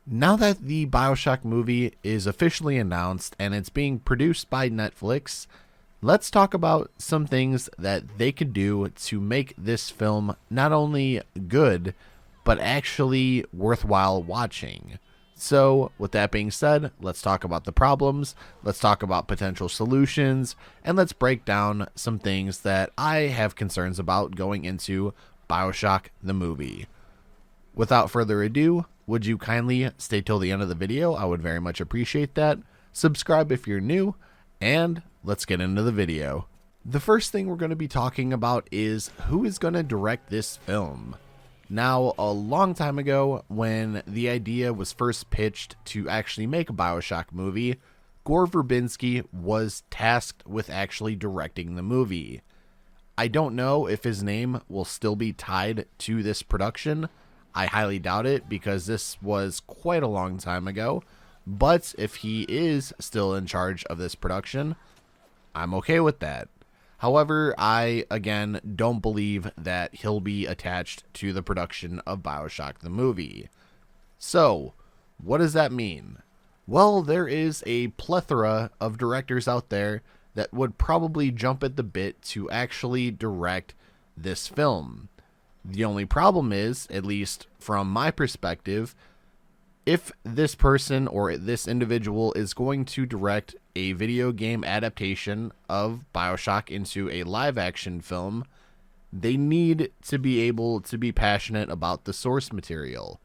Now that the Bioshock movie is officially announced and it's being produced by Netflix, let's talk about some things that they could do to make this film not only good, but actually worthwhile watching. So, with that being said, let's talk about the problems, let's talk about potential solutions, and let's break down some things that I have concerns about going into Bioshock the movie. Without further ado, would you kindly stay till the end of the video? I would very much appreciate that. Subscribe if you're new, and let's get into the video. The first thing we're going to be talking about is who is going to direct this film. Now, a long time ago, when the idea was first pitched to actually make a Bioshock movie, Gore Verbinski was tasked with actually directing the movie. I don't know if his name will still be tied to this production. I highly doubt it because this was quite a long time ago. But if he is still in charge of this production, I'm okay with that. However, I, again, don't believe that he'll be attached to the production of Bioshock the movie. So, what does that mean? Well, there is a plethora of directors out there that would probably jump at the bit to actually direct this film. The only problem is, at least from my perspective, if this person or this individual is going to direct a video game adaptation of Bioshock into a live action film, they need to be able to be passionate about the source material.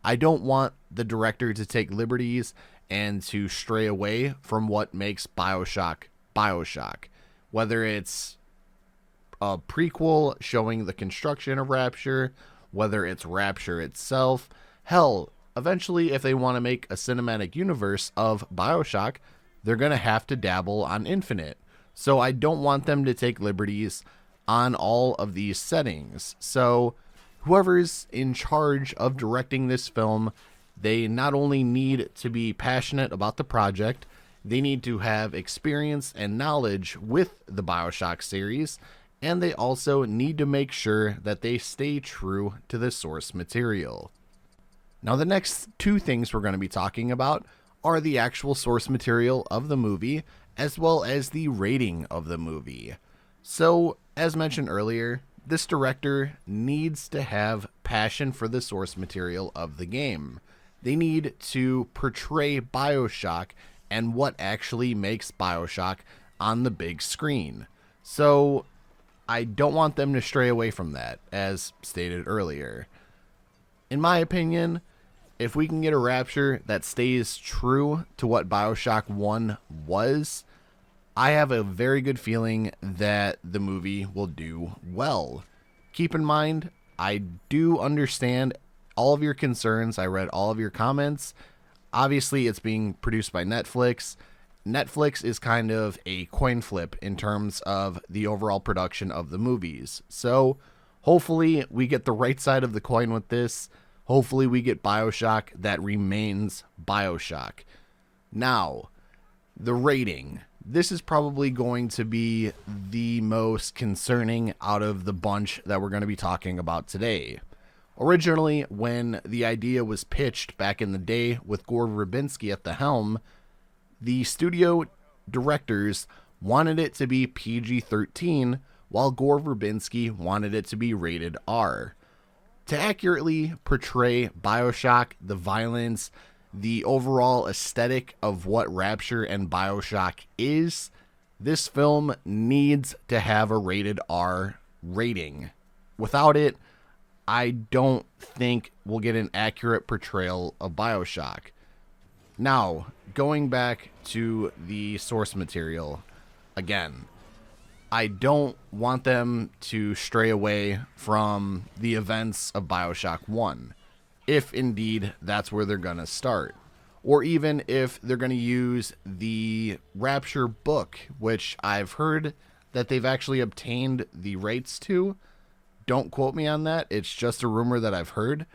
I don't want the director to take liberties and to stray away from what makes Bioshock Bioshock. Whether it's a prequel showing the construction of Rapture, whether it's Rapture itself, hell, eventually if they want to make a cinematic universe of Bioshock, they're going to have to dabble on Infinite. So I don't want them to take liberties on all of these settings. So whoever's in charge of directing this film, they not only need to be passionate about the project, they need to have experience and knowledge with the Bioshock series, and they also need to make sure that they stay true to the source material. Now, the next two things we're going to be talking about are the actual source material of the movie, as well as the rating of the movie. So, as mentioned earlier, this director needs to have passion for the source material of the game. They need to portray Bioshock and what actually makes Bioshock on the big screen. So, I don't want them to stray away from that, as stated earlier. In my opinion, if we can get a Rapture that stays true to what Bioshock 1 was, I have a very good feeling that the movie will do well. Keep in mind, I do understand all of your concerns. I read all of your comments. Obviously, it's being produced by Netflix. Netflix is kind of a coin flip in terms of the overall production of the movies. So hopefully we get the right side of the coin with this. Hopefully we get Bioshock that remains Bioshock. Now, the rating. This is probably going to be the most concerning out of the bunch that we're going to be talking about today. Originally, when the idea was pitched back in the day with Gore Verbinski at the helm, the studio directors wanted it to be PG-13, while Gore Verbinski wanted it to be rated R. To accurately portray Bioshock, the violence, the overall aesthetic of what Rapture and Bioshock is, this film needs to have a rated R rating. Without it, I don't think we'll get an accurate portrayal of Bioshock. Now, going back to the source material, again, I don't want them to stray away from the events of Bioshock 1, if indeed that's where they're going to start. Or even if they're going to use the Rapture book, which I've heard that they've actually obtained the rights to. Don't quote me on that. It's just a rumor that I've heard.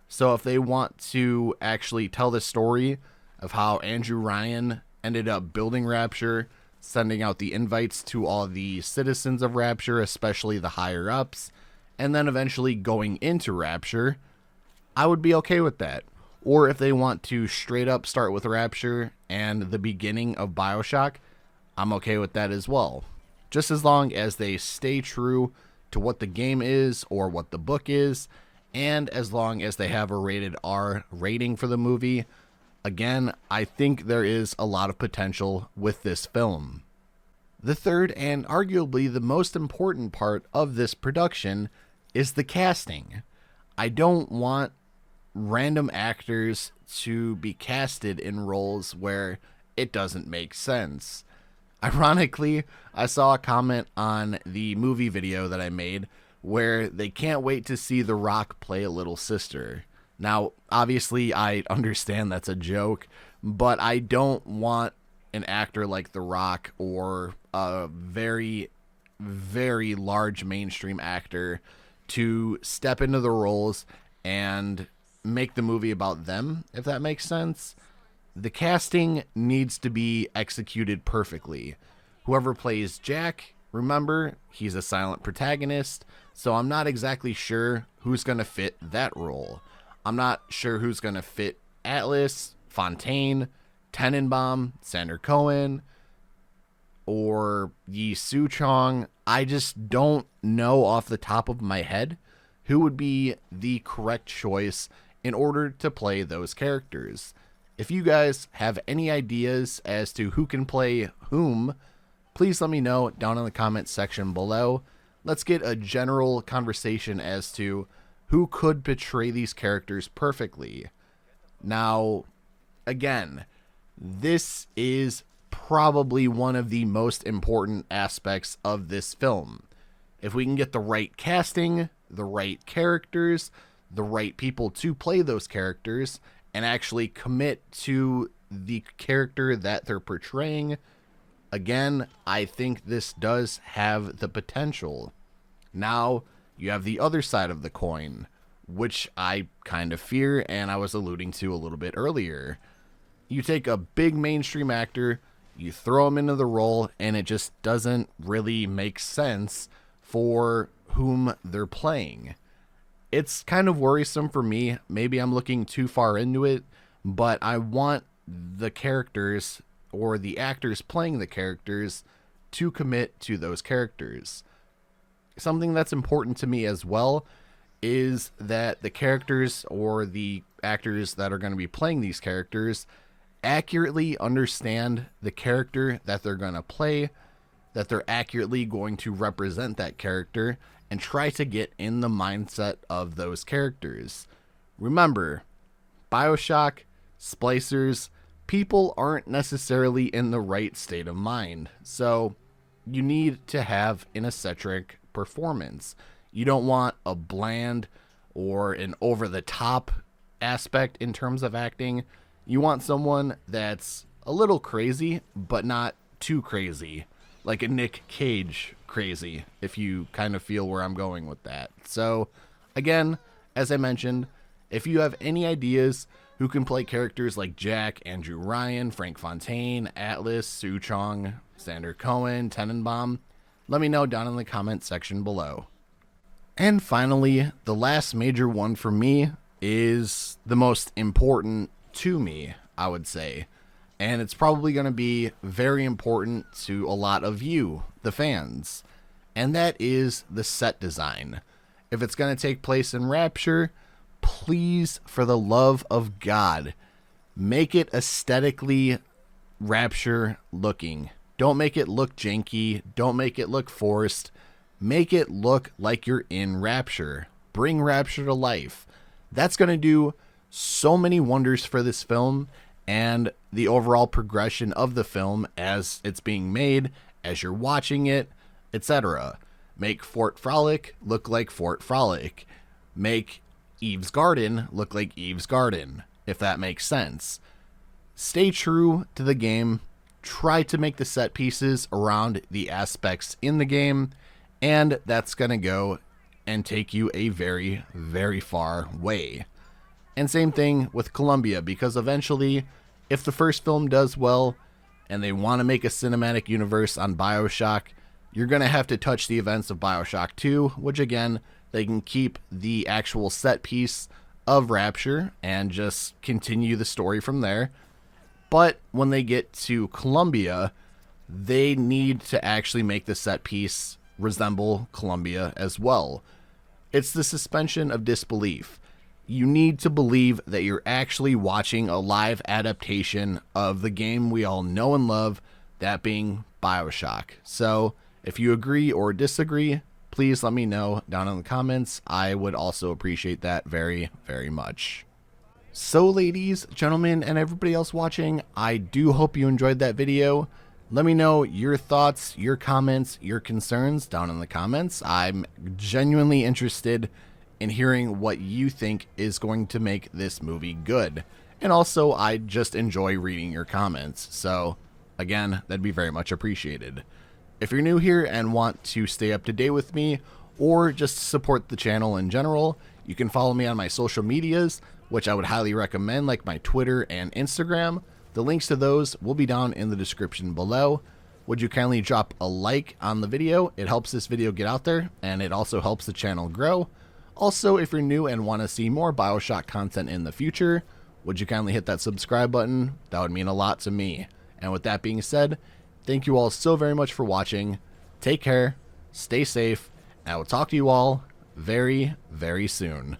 So if they want to actually tell the story of how Andrew Ryan ended up building Rapture, sending out the invites to all the citizens of Rapture, especially the higher ups, and then eventually going into Rapture, I would be okay with that. or if they want to straight up start with Rapture and the beginning of Bioshock, I'm okay with that as well. Just as long as they stay true to what the game is or what the book is, and as long as they have a rated R rating for the movie. Again, I think there is a lot of potential with this film. The third and arguably the most important part of this production is the casting. I don't want random actors to be casted in roles where it doesn't make sense. Ironically, I saw a comment on the movie video that I made where they can't wait to see The Rock play a little sister. Now, obviously, I understand that's a joke, but I don't want an actor like The Rock or a very, very large mainstream actor to step into the roles and make the movie about them, if that makes sense. The casting needs to be executed perfectly. Whoever plays Jack, remember, he's a silent protagonist, so I'm not exactly sure who's going to fit that role. I'm not sure who's going to fit Atlas, Fontaine, Tenenbaum, Sander Cohen, or Yi Su Chong. I just don't know off the top of my head who would be the correct choice in order to play those characters. If you guys have any ideas as to who can play whom, please let me know down in the comments section below. Let's get a general conversation as to who could portray these characters perfectly. Now, again, this is probably one of the most important aspects of this film. If we can get the right casting, the right characters, the right people to play those characters, and actually commit to the character that they're portraying, again, I think this does have the potential. Now, you have the other side of the coin, which I kind of fear, and I was alluding to a little bit earlier. You take a big mainstream actor, you throw him into the role, and it just doesn't really make sense for whom they're playing. It's kind of worrisome for me. Maybe I'm looking too far into it, but I want the characters or the actors playing the characters to commit to those characters. Something that's important to me as well is that the characters or the actors that are going to be playing these characters accurately understand the character that they're going to play, that they're accurately going to represent that character, and try to get in the mindset of those characters. Remember, Bioshock, splicers, people aren't necessarily in the right state of mind, so you need to have an eccentric performance. You don't want a bland or an over-the-top aspect in terms of acting. You want someone that's a little crazy, but not too crazy. Like a Nick Cage crazy, if you kind of feel where I'm going with that. So, again, as I mentioned, if you have any ideas who can play characters like Jack, Andrew Ryan, Frank Fontaine, Atlas, Su Chong, Sander Cohen, Tenenbaum, let me know down in the comment section below. And finally, the last major one for me is the most important to me, I would say. And it's probably going to be very important to a lot of you, the fans. And that is the set design. If it's going to take place in Rapture, please, for the love of God, make it aesthetically Rapture looking. Don't make it look janky. Don't make it look forced. Make it look like you're in Rapture. Bring Rapture to life. That's going to do so many wonders for this film and the overall progression of the film as it's being made, as you're watching it, etc. Make Fort Frolic look like Fort Frolic. Make Eve's Garden look like Eve's Garden, if that makes sense. Stay true to the game. Try to make the set pieces around the aspects in the game, and that's going to go and take you a very, very far way. And same thing with Columbia, because eventually, if the first film does well and they want to make a cinematic universe on Bioshock, you're going to have to touch the events of Bioshock 2, which again, they can keep the actual set piece of Rapture and just continue the story from there. But when they get to Columbia, they need to actually make the set piece resemble Columbia as well. It's the suspension of disbelief. You need to believe that you're actually watching a live adaptation of the game we all know and love, that being Bioshock. So if you agree or disagree, please let me know down in the comments. I would also appreciate that very, very much. So ladies, gentlemen, and everybody else watching, I do hope you enjoyed that video. Let me know your thoughts, your comments, your concerns down in the comments. I'm genuinely interested in hearing what you think is going to make this movie good. And also, I just enjoy reading your comments. So, again, that'd be very much appreciated. If you're new here and want to stay up to date with me, or just support the channel in general, you can follow me on my social medias, which I would highly recommend, like my Twitter and Instagram. The links to those will be down in the description below. Would you kindly drop a like on the video? It helps this video get out there, and it also helps the channel grow. Also, if you're new and want to see more Bioshock content in the future, would you kindly hit that subscribe button? That would mean a lot to me. And with that being said, thank you all so very much for watching. Take care, stay safe, and I will talk to you all very, very soon.